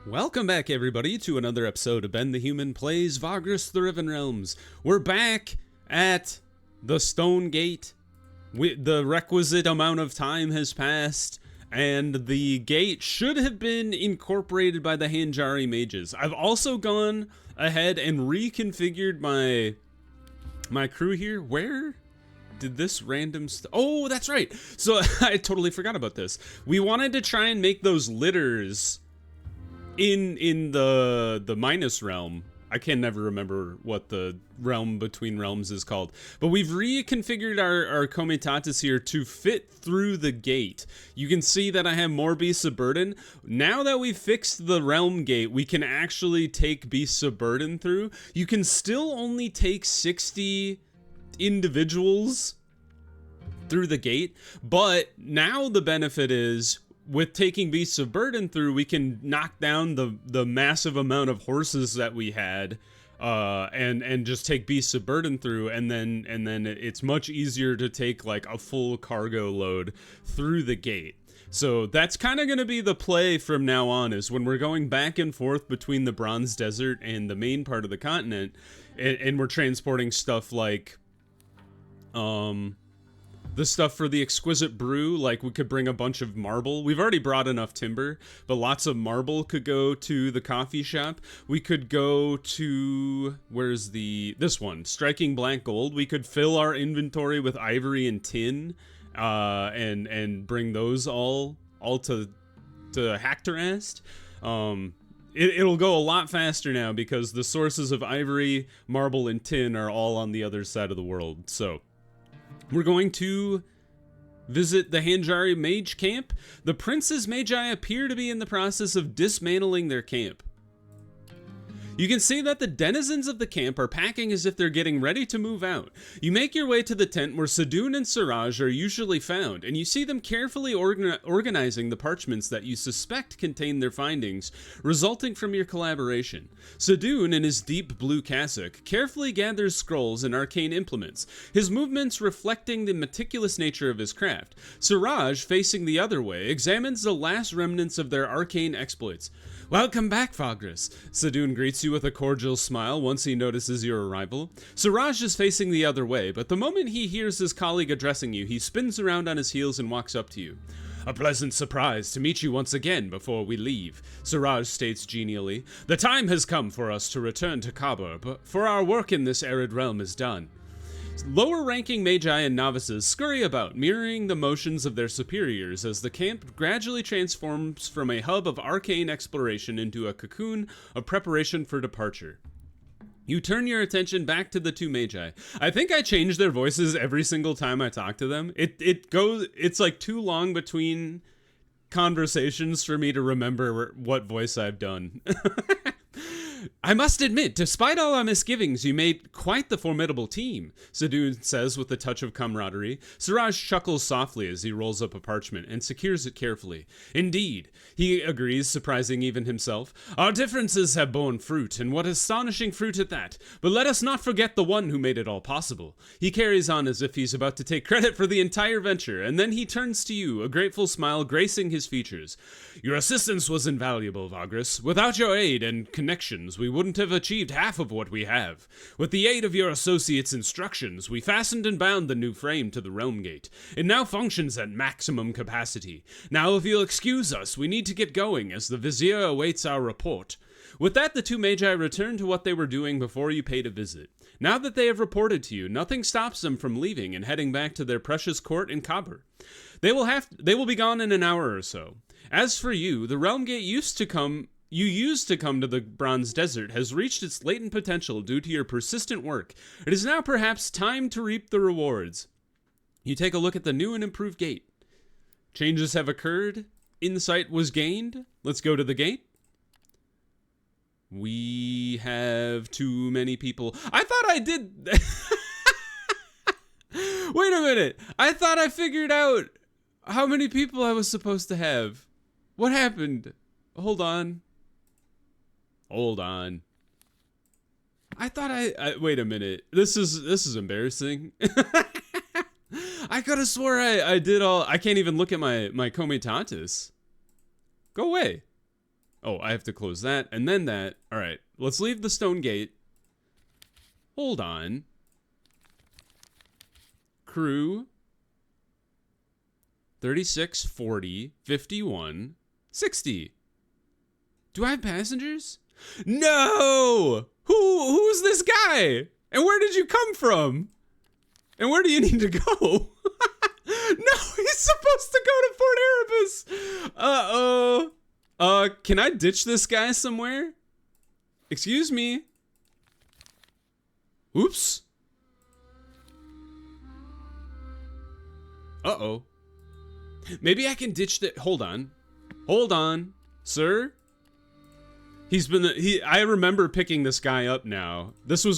Welcome back, everybody, to another episode of Ben the Human Plays Vagrus the Riven Realms. We're back at the Stone Gate. The requisite amount of time has passed, and the gate should have been incorporated by the Hanjari mages. I've also gone ahead and reconfigured my crew here. Where did this random oh, that's right. So I totally forgot about this. We wanted to try and make those litters in the minus realm. I can never remember what the realm between realms is called, but we've reconfigured our comitatus here to fit through the gate. You can see that I have more beasts of burden. Now that we've fixed the realm gate, we can actually take beasts of burden through. You can still only take 60 individuals through the gate, but now the benefit is, with taking beasts of burden through, we can knock down the massive amount of horses that we had, and just take beasts of burden through, and then it's much easier to take like a full cargo load through the gate. So that's kind of going to be the play from now on, is when we're going back and forth between the Bronze Desert and the main part of the continent, and we're transporting stuff like the stuff for the exquisite brew. Like, we could bring a bunch of marble. We've already brought enough timber, but lots of marble could go to the coffee shop. We could go to, where's this one, striking black gold. We could fill our inventory with ivory and tin, and bring those all to Hackterast. It'll go a lot faster now because the sources of ivory, marble, and tin are all on the other side of the world. So we're going to visit the Hanjari mage camp. The prince's magi appear to be in the process of dismantling their camp. You can see that the denizens of the camp are packing as if they're getting ready to move out. You make your way to the tent where Sadun and Siraj are usually found, and you see them carefully organizing the parchments that you suspect contain their findings, resulting from your collaboration. Sadun, in his deep blue cassock, carefully gathers scrolls and arcane implements, his movements reflecting the meticulous nature of his craft. Siraj, facing the other way, examines the last remnants of their arcane exploits. "Welcome back, Vagrus." Sadun greets you with a cordial smile once he notices your arrival. Siraj is facing the other way, but the moment he hears his colleague addressing you, he spins around on his heels and walks up to you. "A pleasant surprise to meet you once again before we leave," Siraj states genially. "The time has come for us to return to Kabur, for our work in this arid realm is done." Lower-ranking magi and novices scurry about, mirroring the motions of their superiors as the camp gradually transforms from a hub of arcane exploration into a cocoon of preparation for departure. You turn your attention back to the two magi. I think I change their voices every single time I talk to them. It's like too long between conversations for me to remember what voice I've done. "I must admit, despite all our misgivings, you made quite the formidable team," Sadun says with a touch of camaraderie. Siraj chuckles softly as he rolls up a parchment and secures it carefully. "Indeed," he agrees, surprising even himself. "Our differences have borne fruit, and what astonishing fruit at that. But let us not forget the one who made it all possible." He carries on as if he's about to take credit for the entire venture, and then he turns to you, a grateful smile gracing his features. "Your assistance was invaluable, Vagrus. Without your aid and connections, we wouldn't have achieved half of what we have. With the aid of your associates' instructions, we fastened and bound the new frame to the Realmgate. It now functions at maximum capacity. Now, if you'll excuse us, we need to get going, as the Vizier awaits our report." With that, the two magi return to what they were doing before you paid a visit. Now that they have reported to you, nothing stops them from leaving and heading back to their precious court in Kabur. They will be gone in an hour or so. As for you, the Realmgate used to come to the Bronze Desert has reached its latent potential due to your persistent work. It is now perhaps time to reap the rewards. You take a look at the new and improved gate. Changes have occurred. Insight was gained. Let's go to the gate. We have too many people. I thought I did. Wait a minute. I thought I figured out how many people I was supposed to have. What happened? Hold on. I thought I wait a minute. This is embarrassing. I could have swore I did all. I can't even look at my comitatus. Go away. Oh, I have to close that and then that. All right, let's leave the stone gate. Hold on. Crew. 36, 40, 51, 60. Do I have passengers? No! Who's this guy? And where did you come from? And where do you need to go? No, he's supposed to go to Fort Erebus. Uh-oh. Can I ditch this guy somewhere? Excuse me. Oops. Uh-oh. Maybe I can ditch the... Hold on. Hold on. Sir? I remember picking this guy up now.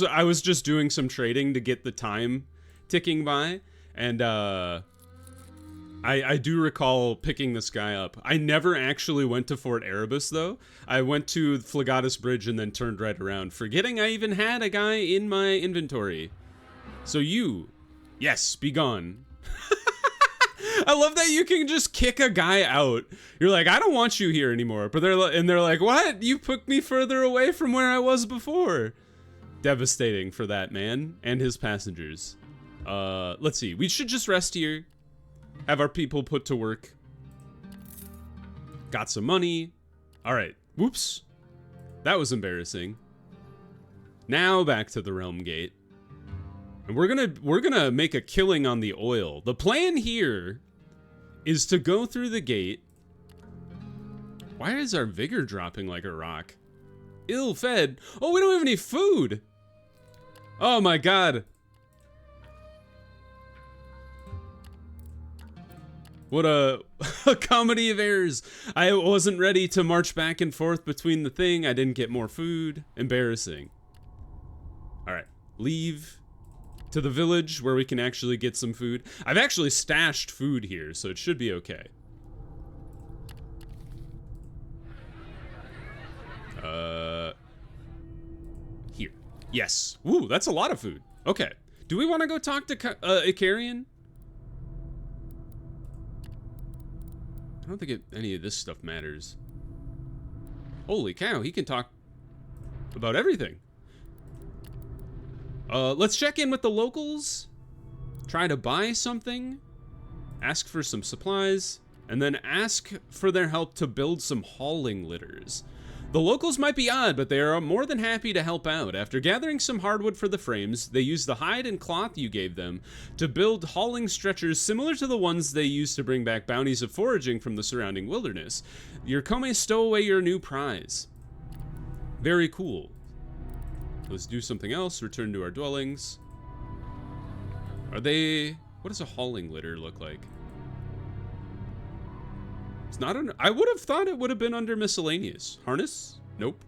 I was just doing some trading to get the time ticking by. And, I do recall picking this guy up. I never actually went to Fort Erebus, though. I went to Phlegatus Bridge and then turned right around, forgetting I even had a guy in my inventory. So you... Yes, be gone. I love that you can just kick a guy out. You're like, I don't want you here anymore. But they're like, what? You put me further away from where I was before. Devastating for that man and his passengers. Let's see. We should just rest here. Have our people put to work. Got some money. All right. Whoops. That was embarrassing. Now back to the Realmgate. And we're gonna make a killing on the oil. The plan here is to go through the gate. Why is our vigor dropping like a rock? Ill-fed. Oh, we don't have any food. Oh my god. What a comedy of errors. I wasn't ready to march back and forth between the thing. I didn't get more food. Embarrassing. All right, leave to the village where we can actually get some food. I've actually stashed food here, so it should be okay. Here. Yes. Ooh, that's a lot of food. Okay. Do we want to go talk to Icarian? I don't think any of this stuff matters. Holy cow, he can talk about everything. Let's check in with the locals. Try to buy something. Ask for some supplies. And then ask for their help to build some hauling litters. The locals might be odd, but they are more than happy to help out. After gathering some hardwood for the frames, they use the hide and cloth you gave them to build hauling stretchers similar to the ones they used to bring back bounties of foraging from the surrounding wilderness. Your Kome, stow away your new prize. Very cool. Let's do something else. Return to our dwellings. Are they... What does a hauling litter look like? It's not under... I would have thought it would have been under miscellaneous. Harness? Nope.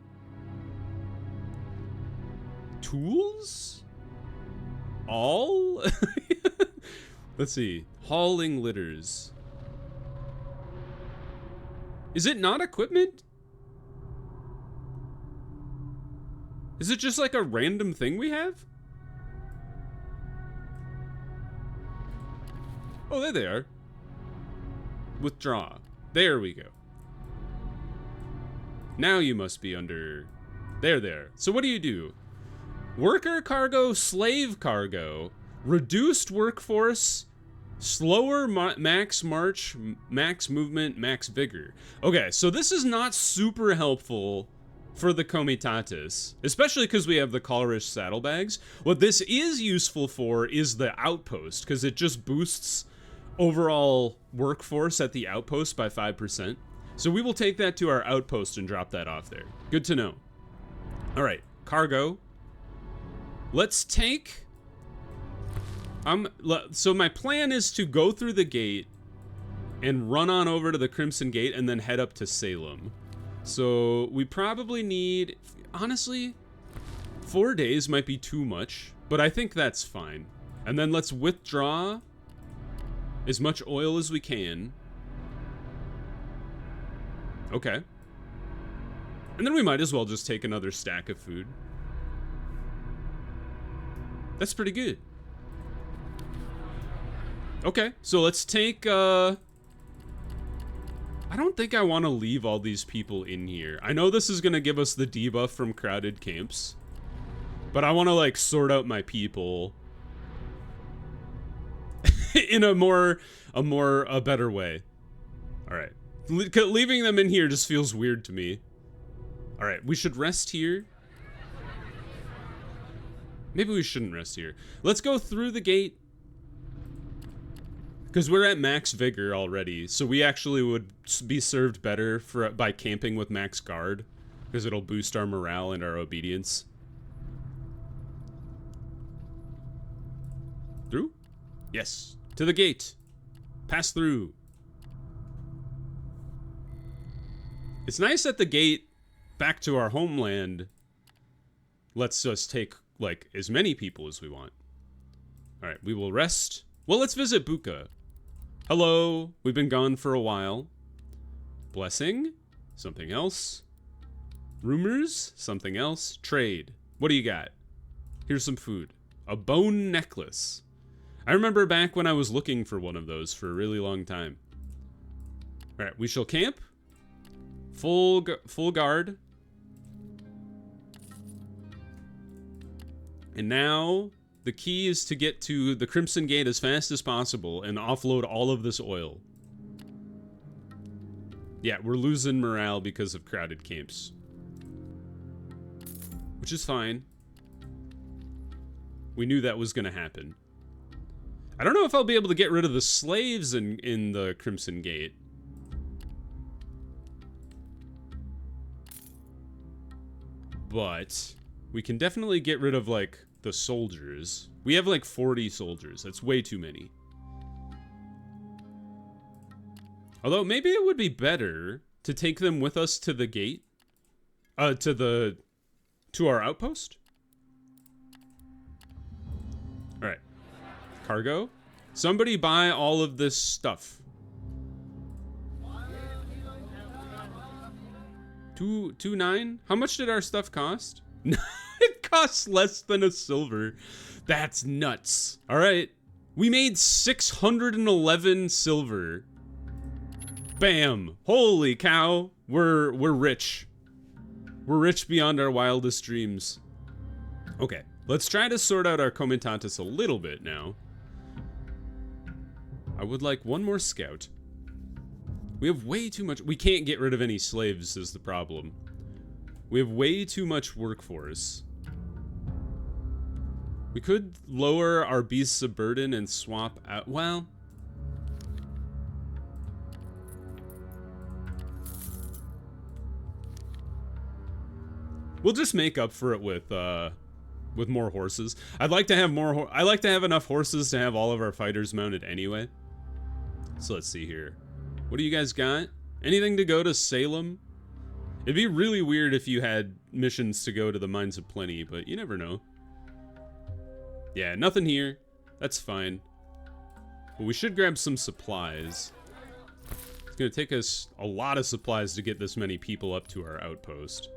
Tools? All? Let's see. Hauling litters. Is it not equipment? Is it just like a random thing we have? Oh, there they are. Withdraw. There we go. Now you must be under... There. So what do you do? Worker cargo, slave cargo, reduced workforce, slower max march, max movement, max vigor. Okay, so this is not super helpful for the Comitatus, especially because we have the Colorish saddlebags. What this is useful for is the outpost, because it just boosts overall workforce at the outpost by 5%. So we will take that to our outpost and drop that off there. Good to know. All right, cargo. Let's take... so my plan is to go through the gate and run on over to the Crimson Gate and then head up to Salem. So we probably need... Honestly, 4 days might be too much, but I think that's fine. And then let's withdraw as much oil as we can. Okay. And then we might as well just take another stack of food. That's pretty good. Okay, so let's take, I don't think I want to leave all these people in here. I know this is going to give us the debuff from crowded camps, but I want to like sort out my people in a better way. All right. Leaving them in here just feels weird to me. All right, we should rest here. Maybe we shouldn't rest here. Let's go through the gate. Because we're at max vigor already, so we actually would be served better by camping with max guard, because it'll boost our morale and our obedience. Through? Yes. To the gate. Pass through. It's nice that the gate back to our homeland lets us take, like, as many people as we want. Alright, we will rest. Well, let's visit Buka. Hello, we've been gone for a while. Blessing, something else. Rumors, something else. Trade, what do you got? Here's some food. A bone necklace. I remember back when I was looking for one of those for a really long time. Alright, we shall camp. Full guard. And now, the key is to get to the Crimson Gate as fast as possible and offload all of this oil. Yeah, we're losing morale because of crowded camps. Which is fine. We knew that was going to happen. I don't know if I'll be able to get rid of the slaves in the Crimson Gate. But we can definitely get rid of, like, the soldiers. We have, like, 40 soldiers. That's way too many. Although, maybe it would be better to take them with us to the gate. To our outpost. Alright. Cargo. Somebody buy all of this stuff. 2.9? How much did our stuff cost? It costs less than a silver. That's nuts. All right. We made 611 silver. Bam. Holy cow. We're rich. We're rich beyond our wildest dreams. Okay. Let's try to sort out our comitatus a little bit now. I would like one more scout. We have way too much. We can't get rid of any slaves is the problem. We have way too much workforce. We could lower our beasts of burden and swap out. Well, we'll just make up for it with more horses. I'd like to have more. I like to have enough horses to have all of our fighters mounted anyway. So let's see here. What do you guys got? Anything to go to Salem? It'd be really weird if you had missions to go to the Mines of Plenty, but you never know. Yeah, nothing here. That's fine. But we should grab some supplies. It's gonna take us a lot of supplies to get this many people up to our outpost.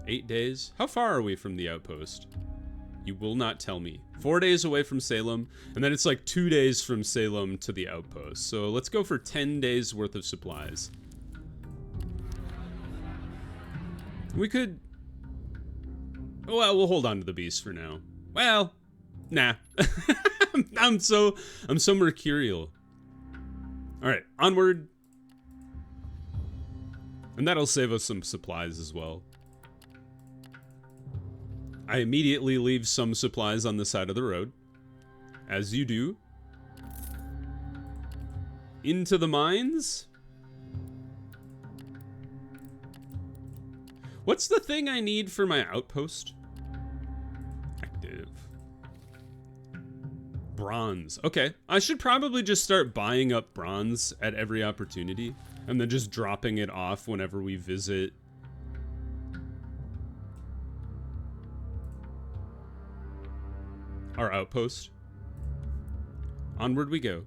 8 days? How far are we from the outpost? You will not tell me. 4 days away from Salem, and then it's like 2 days from Salem to the outpost. So let's go for 10 days worth of supplies. We could... Well, we'll hold on to the beast for now. Well, nah. I'm so mercurial. All right, onward. And that'll save us some supplies as well. I immediately leave some supplies on the side of the road, as you do. Into the mines. What's the thing I need for my outpost? Active. Bronze. Okay, I should probably just start buying up bronze at every opportunity, and then just dropping it off whenever we visit our outpost. Onward we go.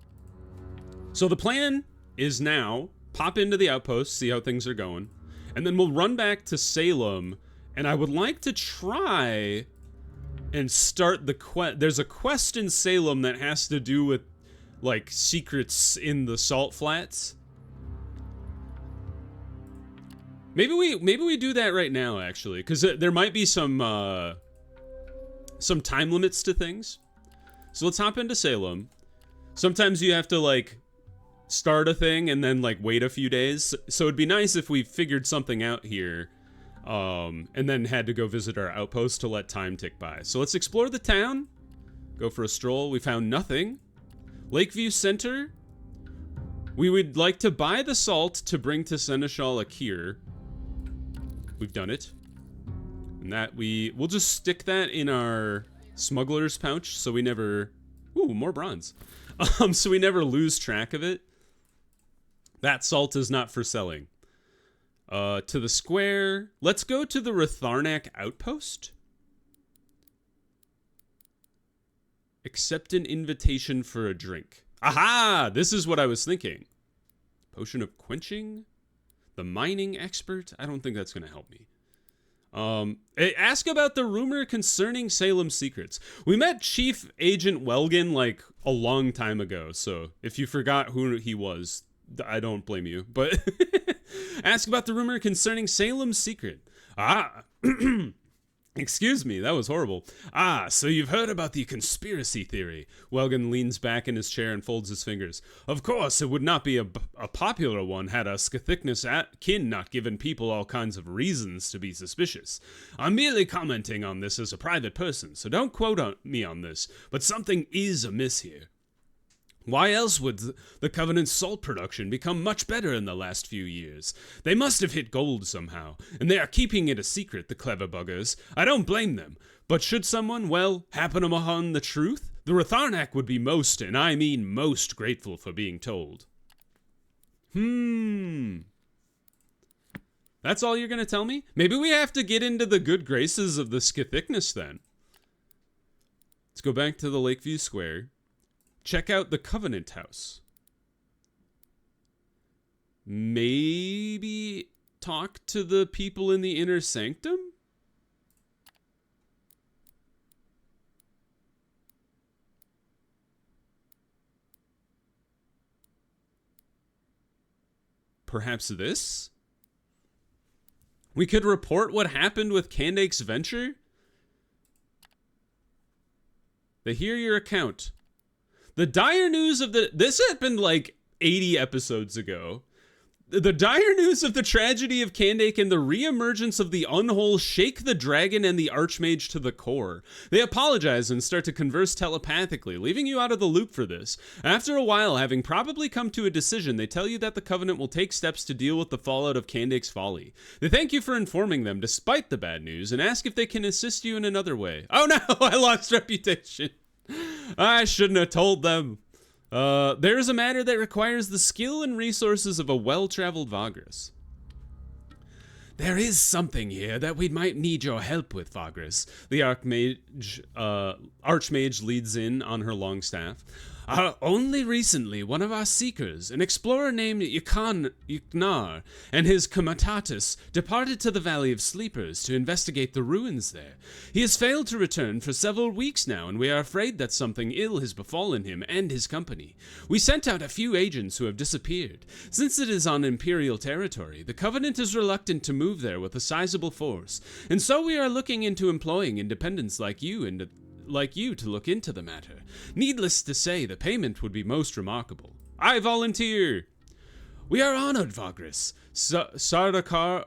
So the plan is now pop into the outpost, see how things are going, and then we'll run back to Salem, and I would like to try and start the quest. There's a quest in Salem that has to do with, like, secrets in the salt flats. Maybe we do that right now, actually, because there might be some time limits to things. So let's hop into Salem. Sometimes you have to like start a thing and then like wait a few days. So it'd be nice if we figured something out here, and then had to go visit our outpost to let time tick by. So let's explore the town. Go for a stroll. We found nothing. Lakeview Center. We would like to buy the salt to bring to Seneschal Akir. We've done it. And that we'll just stick that in our smuggler's pouch so we never... Ooh, more bronze. So we never lose track of it. That salt is not for selling. To the square. Let's go to the Ratharnak outpost. Accept an invitation for a drink. Aha! This is what I was thinking. Potion of quenching? The mining expert? I don't think that's going to help me. Ask about the rumor concerning Salem secrets. We met Chief Agent Welgan like a long time ago, so if you forgot who he was, I don't blame you. But ask about the rumor concerning Salem's secret. Excuse me, that was horrible. So you've heard about the conspiracy theory. Welgan leans back in his chair and folds his fingers. Of course, it would not be a popular one had a Scathicnus kin not given people all kinds of reasons to be suspicious. I'm merely commenting on this as a private person, so don't quote me on this, but something is amiss here. Why else would the Covenant's salt production become much better in the last few years? They must have hit gold somehow, and they are keeping it a secret, the clever buggers. I don't blame them. But should someone, happen upon the truth, the Ratharnak would be most, and I mean most, grateful for being told. That's all you're gonna tell me? Maybe we have to get into the good graces of the Scathicnus then. Let's go back to the Lakeview Square. Check out the Covenant House. Maybe talk to the people in the Inner Sanctum? Perhaps this? We could report what happened with Kandake's venture? They hear your account. The dire news of this had been like 80 episodes ago. The dire news of the tragedy of Kandake and the reemergence of the Unwhole shake the dragon and the Archmage to the core. They apologize and start to converse telepathically, leaving you out of the loop for this. After a while, having probably come to a decision, they tell you that the Covenant will take steps to deal with the fallout of Kandake's folly. They thank you for informing them despite the bad news and ask if they can assist you in another way. Oh no, I lost reputation. I shouldn't have told them. There is a matter that requires the skill and resources of a well-traveled Vagrus. There is something here that we might need your help with, Vagrus. The Archmage leads in on her long staff. Only recently, one of our seekers, an explorer named Yuknar, and his comitatus departed to the Valley of Sleepers to investigate the ruins there. He has failed to return for several weeks now, and we are afraid that something ill has befallen him and his company. We sent out a few agents who have disappeared. Since it is on Imperial territory, the Covenant is reluctant to move there with a sizable force, and so we are looking into employing independents like you to look into the matter. Needless to say, the payment would be most remarkable. I volunteer. We are honored, Vagrus. Sardakars?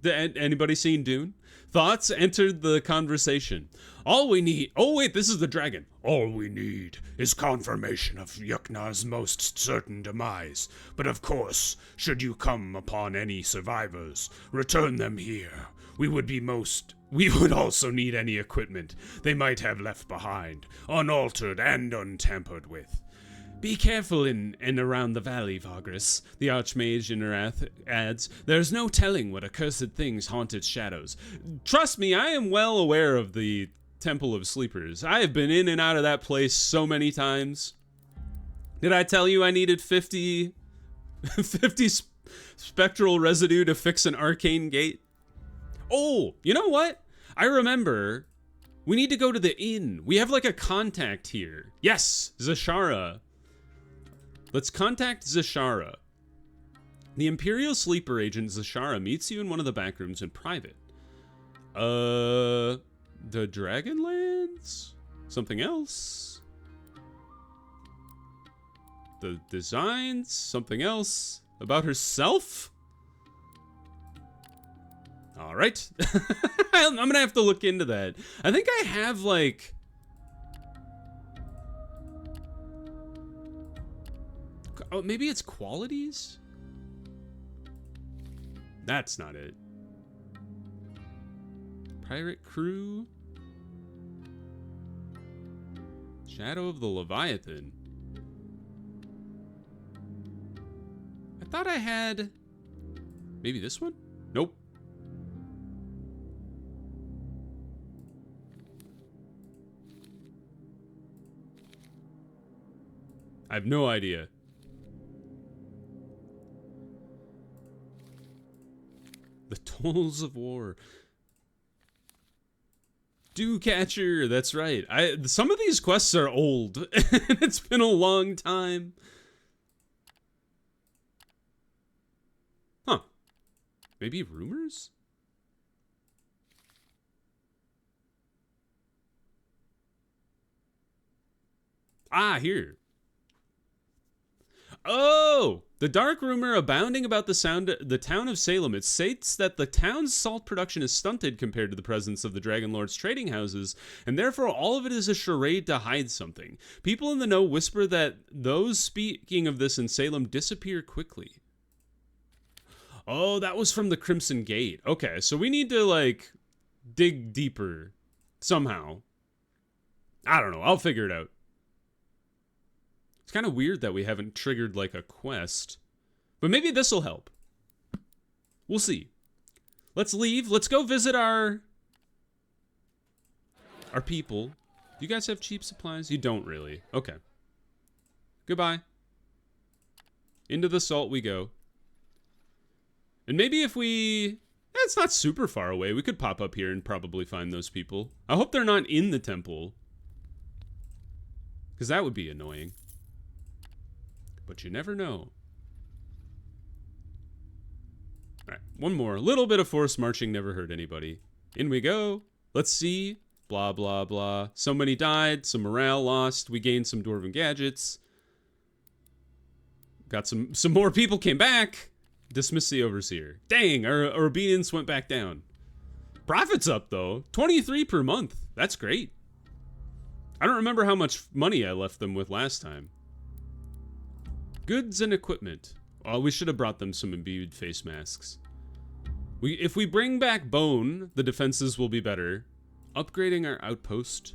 Anybody seen Dune? Thoughts entered the conversation. All we need... Oh, wait, this is the dragon. All we need is confirmation of Yuknar's most certain demise. But of course, should you come upon any survivors, return them here. We would also need any equipment they might have left behind, unaltered and untampered with. Be careful in and around the valley, Vagrus, the Archmage in her adds. There's no telling what accursed things haunt its shadows. Trust me, I am well aware of the Temple of Sleepers. I have been in and out of that place so many times. Did I tell you I needed 50 spectral residue to fix an arcane gate? Oh, you know what? I remember. We need to go to the inn. We have like a contact here. Yes, Zashara. Let's contact Zashara. The Imperial sleeper agent Zashara meets you in one of the back rooms in private. The Dragonlands? Something else? The designs? Something else? About herself? Alright. I'm gonna have to look into that. I think I have, like... Oh, maybe it's qualities? That's not it. Pirate crew. Shadow of the Leviathan. I thought I had... Maybe this one? Nope. I have no idea. The Tolls of War. Dew Catcher, that's right. Some of these quests are old. It's been a long time. Huh. Maybe rumors? Ah, here. Oh! The dark rumor abounding about the town of Salem. It states that the town's salt production is stunted compared to the presence of the Dragon Lord's trading houses, and therefore all of it is a charade to hide something. People in the know whisper that those speaking of this in Salem disappear quickly. Oh, that was from the Crimson Gate. Okay, so we need to, like, dig deeper somehow. I don't know. I'll figure it out. It's kind of weird that we haven't triggered, like, a quest. But maybe this will help. We'll see. Let's leave. Let's go visit our people. Do you guys have cheap supplies? You don't really. Okay. Goodbye. Into the salt we go. And maybe if we... it's not super far away. We could pop up here and probably find those people. I hope they're not in the temple. Because that would be annoying. But you never know. Alright, one more. A little bit of forced marching never hurt anybody. In we go. Let's see. Blah, blah, blah. So many died. Some morale lost. We gained some dwarven gadgets. Got some more people came back. Dismiss the overseer. Dang, our obedience went back down. Profit's up, though. 23 per month. That's great. I don't remember how much money I left them with last time. Goods and equipment. Oh, we should have brought them some imbued face masks. If we bring back bone, the defenses will be better. Upgrading our outpost.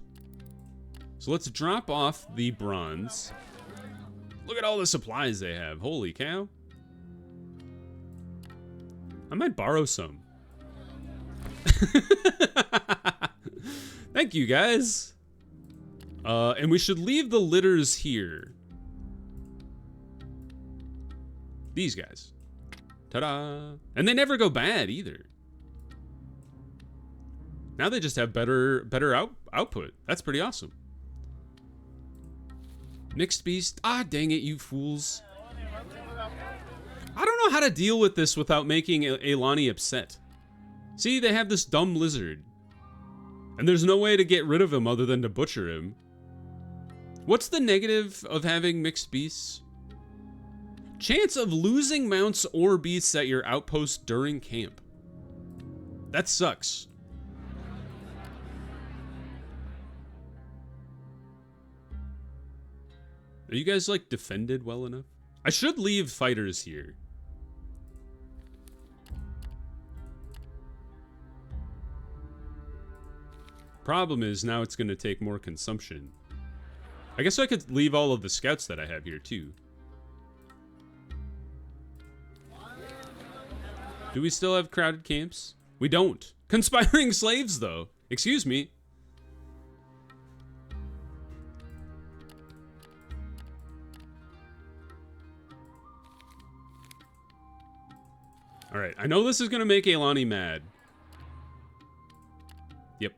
So let's drop off the bronze. Look at all the supplies they have. Holy cow. I might borrow some. Thank you, guys. And we should leave the litters here. These guys. Ta-da! And they never go bad either. Now they just have better output. That's pretty awesome. Mixed beast. Ah, dang it, you fools. I don't know how to deal with this without making Eilani upset. See, they have this dumb lizard. And there's no way to get rid of him other than to butcher him. What's the negative of having mixed beasts? Chance of losing mounts or beasts at your outpost during camp. That sucks. Are you guys, like, defended well enough? I should leave fighters here. Problem is, now it's going to take more consumption. I guess I could leave all of the scouts that I have here, too. Do we still have crowded camps? We don't. Conspiring slaves, though. Excuse me. Alright, I know this is gonna make Eilani mad. Yep.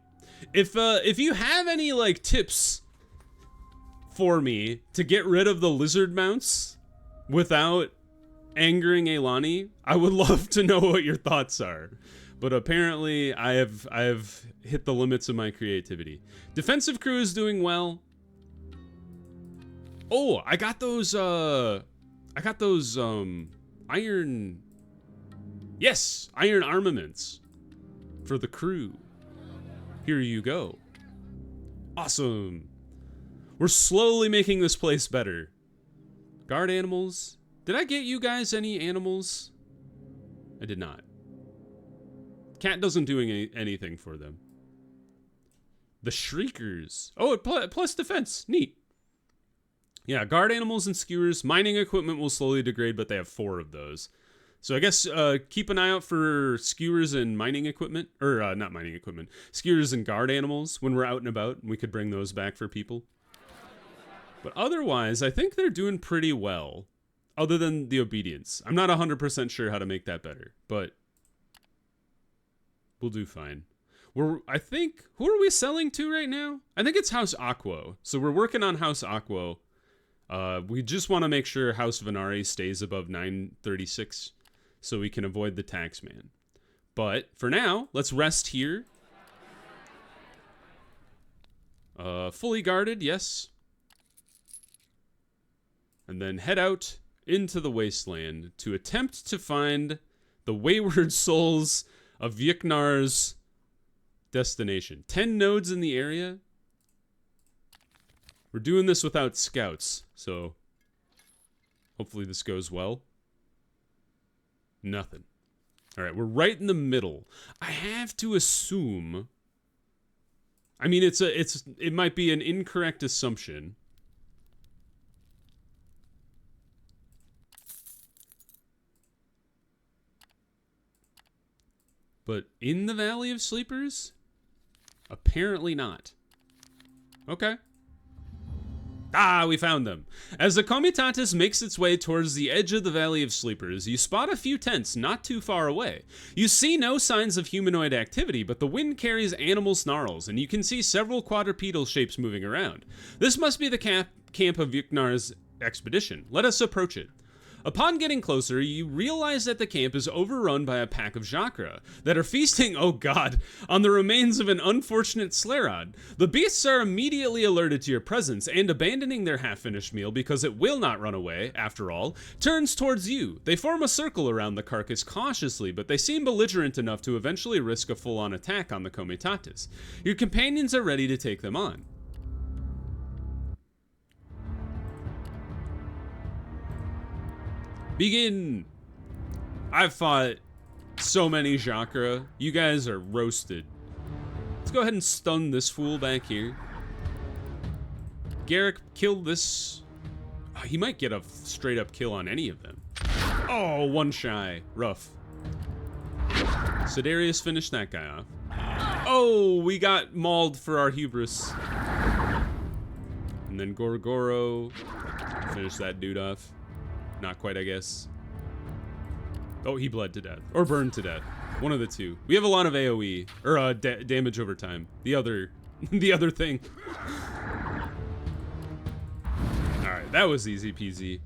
If you have any, like, tips for me to get rid of the lizard mounts without angering Elani, I would love to know what your thoughts are. But apparently I have hit the limits of my creativity. Defensive crew is doing well. Oh, I got those iron, yes, iron armaments for the crew. Here you go. Awesome. We're slowly making this place better. Guard animals. Did I get you guys any animals? I did not. Cat doesn't do anything for them. The Shriekers. Oh, plus defense. Neat. Yeah, guard animals and skewers. Mining equipment will slowly degrade, but they have 4 of those. So I guess keep an eye out for skewers and mining equipment. Or not mining equipment. Skewers and guard animals when we're out and about. We could bring those back for people. But otherwise, I think they're doing pretty well. Other than the obedience. I'm not 100% sure how to make that better. But we'll do fine. I think, who are we selling to right now? I think it's House Aquo. So we're working on House Aquo. We just want to make sure House Venari stays above 936 so we can avoid the tax man. But for now, let's rest here. Fully guarded, yes. And then head out into the wasteland to attempt to find the wayward souls of Yuknar's destination. 10 nodes in the area. We're doing this without scouts, so hopefully this goes well. Nothing. All right, we're right in the middle. I have to assume. I mean, it might be an incorrect assumption. But in the Valley of Sleepers? Apparently not. Okay. Ah, we found them. As the Comitatus makes its way towards the edge of the Valley of Sleepers, you spot a few tents not too far away. You see no signs of humanoid activity, but the wind carries animal snarls, and you can see several quadrupedal shapes moving around. This must be the camp of Yuknar's expedition. Let us approach it. Upon getting closer, you realize that the camp is overrun by a pack of Jacra that are feasting, oh god, on the remains of an unfortunate Slerod. The beasts are immediately alerted to your presence and, abandoning their half-finished meal because it will not run away, after all, turns towards you. They form a circle around the carcass cautiously, but they seem belligerent enough to eventually risk a full-on attack on the Comitatus. Your companions are ready to take them on. Begin! I've fought so many Jacra. You guys are roasted. Let's go ahead and stun this fool back here. Garrick killed this. Oh, he might get a straight up kill on any of them. Oh, one shy. Rough. Sidarius finished that guy off. Oh, we got mauled for our hubris. And then Gorgoro finished that dude off. Not quite, I guess. Oh, he bled to death. Or burned to death. One of the two. We have a lot of AoE. Or damage over time. The other thing. Alright, that was easy peasy.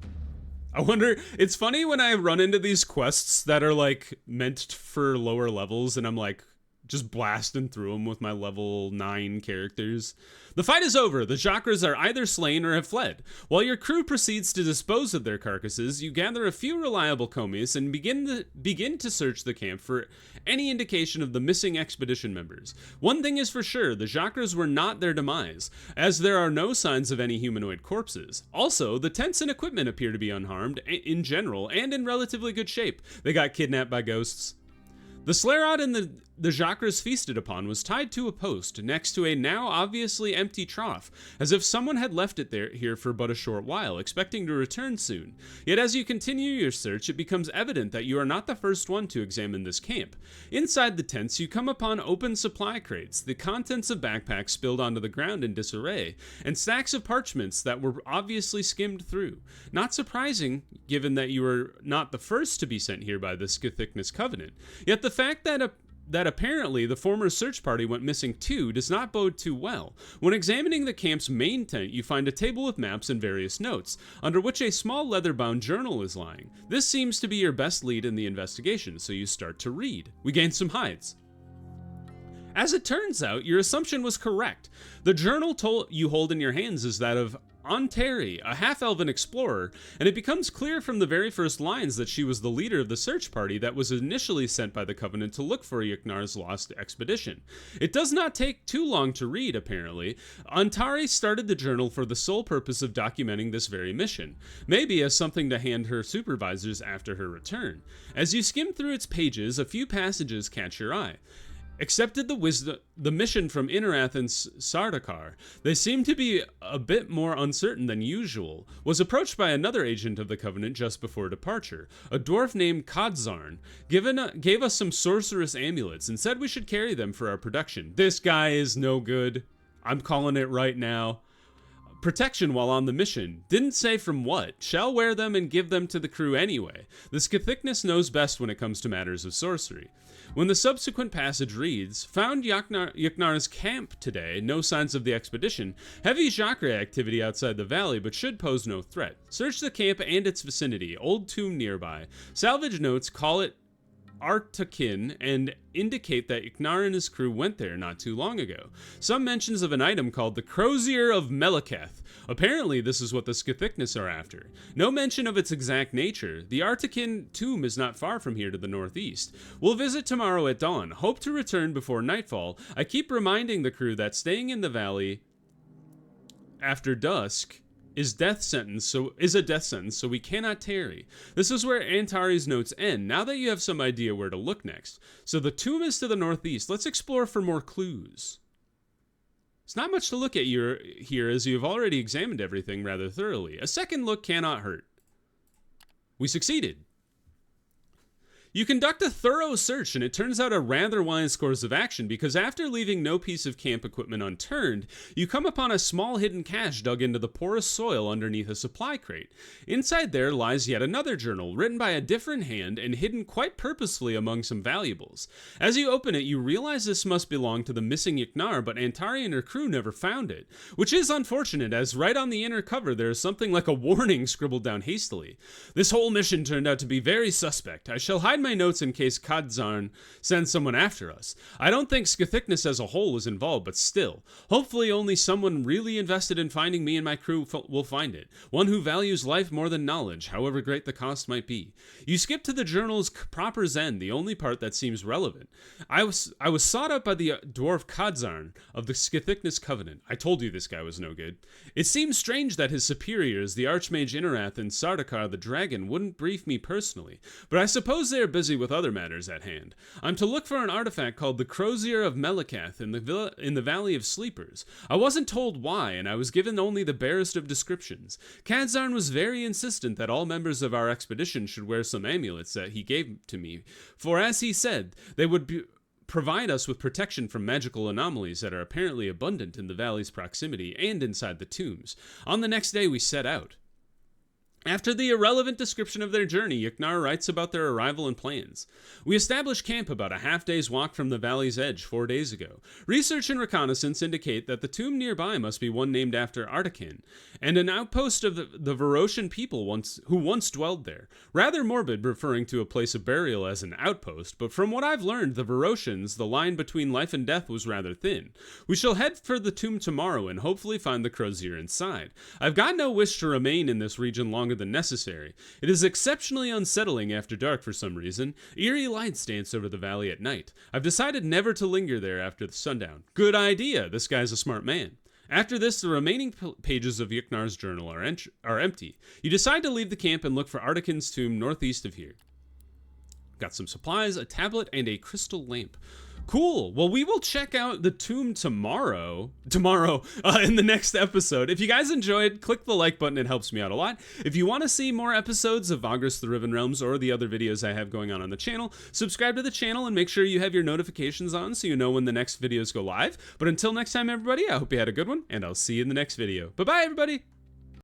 I wonder, it's funny when I run into these quests that are like meant for lower levels and I'm like just blasting through them with my level 9 characters. The fight is over. The Jacras are either slain or have fled. While your crew proceeds to dispose of their carcasses, you gather a few reliable commies and begin to search the camp for any indication of the missing expedition members. One thing is for sure, the Jacras were not their demise, as there are no signs of any humanoid corpses. Also, the tents and equipment appear to be unharmed in general and in relatively good shape. They got kidnapped by ghosts. The Slerod and the Jacras feasted upon was tied to a post next to a now obviously empty trough, as if someone had left it here for but a short while, expecting to return soon. Yet as you continue your search, it becomes evident that you are not the first one to examine this camp. Inside the tents, you come upon open supply crates, the contents of backpacks spilled onto the ground in disarray, and stacks of parchments that were obviously skimmed through. Not surprising, given that you were not the first to be sent here by the Scythicness Covenant. Yet the fact that that apparently the former search party went missing too does not bode too well. When examining the camp's main tent, you find a table with maps and various notes, under which a small leather-bound journal is lying. This seems to be your best lead in the investigation, so you start to read. We gain some hides. As it turns out, your assumption was correct. The journal you hold in your hands is that of Onteri, a half-elven explorer, and it becomes clear from the very first lines that she was the leader of the search party that was initially sent by the Covenant to look for Yuknar's lost expedition. It does not take too long to read, apparently. Ontari started the journal for the sole purpose of documenting this very mission, maybe as something to hand her supervisors after her return. As you skim through its pages, a few passages catch your eye. Accepted the mission from Inarath and Sardaukar. They seem to be a bit more uncertain than usual. Was approached by another agent of the Covenant just before departure. A dwarf named Kadzarn gave us some sorceress amulets and said we should carry them for our production. This guy is no good. I'm calling it right now. Protection while on the mission. Didn't say from what. Shall wear them and give them to the crew anyway. The Scathicnus knows best when it comes to matters of sorcery. When the subsequent passage reads, found Yuknar's camp today, no signs of the expedition, heavy Jacre activity outside the valley, but should pose no threat. Search the camp and its vicinity, old tomb nearby. Salvage notes call it Arcane and indicate that Yuknar and his crew went there not too long ago. Some mentions of an item called the Crozier of Meleketh. Apparently this is what the Scathicnus are after. No mention of its exact nature. The Arcane tomb is not far from here to the northeast. We'll visit tomorrow at dawn. Hope to return before nightfall. I keep reminding the crew that staying in the valley after dusk is a death sentence, so we cannot tarry. This is where Antari's notes end, now that you have some idea where to look next. So the tomb is to the northeast. Let's explore for more clues. It's not much to look at here, as you have already examined everything rather thoroughly. A second look cannot hurt. We succeeded. You conduct a thorough search, and it turns out a rather wise course of action, because after leaving no piece of camp equipment unturned, you come upon a small hidden cache dug into the porous soil underneath a supply crate. Inside there lies yet another journal, written by a different hand and hidden quite purposefully among some valuables. As you open it, you realize this must belong to the missing Yuknar, but Antari and her crew never found it, which is unfortunate, as right on the inner cover there is something like a warning scribbled down hastily. This whole mission turned out to be very suspect. I shall hide my notes in case Kadzarn sends someone after us. I don't think Scathicnus as a whole was involved, but still. Hopefully only someone really invested in finding me and my crew will find it. One who values life more than knowledge, however great the cost might be. You skip to the journal's proper end, the only part that seems relevant. I was sought out by the dwarf Kadzarn of the Scathicnus Covenant. I told you this guy was no good. It seems strange that his superiors, the Archmage Inarath and Sardaukar the Dragon, wouldn't brief me personally, but I suppose they are busy with other matters at hand. I'm to look for an artifact called the Crozier of Meleketh in the Valley of Sleepers. I wasn't told why, and I was given only the barest of descriptions. Kadzarn was very insistent that all members of our expedition should wear some amulets that he gave to me, for as he said, they would provide us with protection from magical anomalies that are apparently abundant in the valley's proximity and inside the tombs. On the next day we set out. After the irrelevant description of their journey, Yuknar writes about their arrival and plans. We established camp about a half-day's walk from the valley's edge 4 days ago. Research and reconnaissance indicate that the tomb nearby must be one named after Arcane, and an outpost of the Varosian people who once dwelled there. Rather morbid referring to a place of burial as an outpost, but from what I've learned, the Varosians, the line between life and death was rather thin. We shall head for the tomb tomorrow and hopefully find the Crozier inside. I've got no wish to remain in this region longer than necessary. It is exceptionally unsettling after dark for some reason. Eerie lights dance over the valley at night. I've decided never to linger there after the sundown. Good idea. This guy's a smart man. After this, the remaining pages of Yuknar's journal are empty. You decide to leave the camp and look for Arcane's tomb northeast of here. Got some supplies, a tablet, and a crystal lamp. Cool. Well, we will check out the tomb tomorrow in the next episode. If you guys enjoyed, click the like button. It helps me out a lot. If you want to see more episodes of Vagrus the Riven Realms or the other videos I have going on the channel, subscribe to the channel and make sure you have your notifications on so you know when the next videos go live. But until next time, everybody, I hope you had a good one, and I'll see you in the next video. Bye-bye, everybody.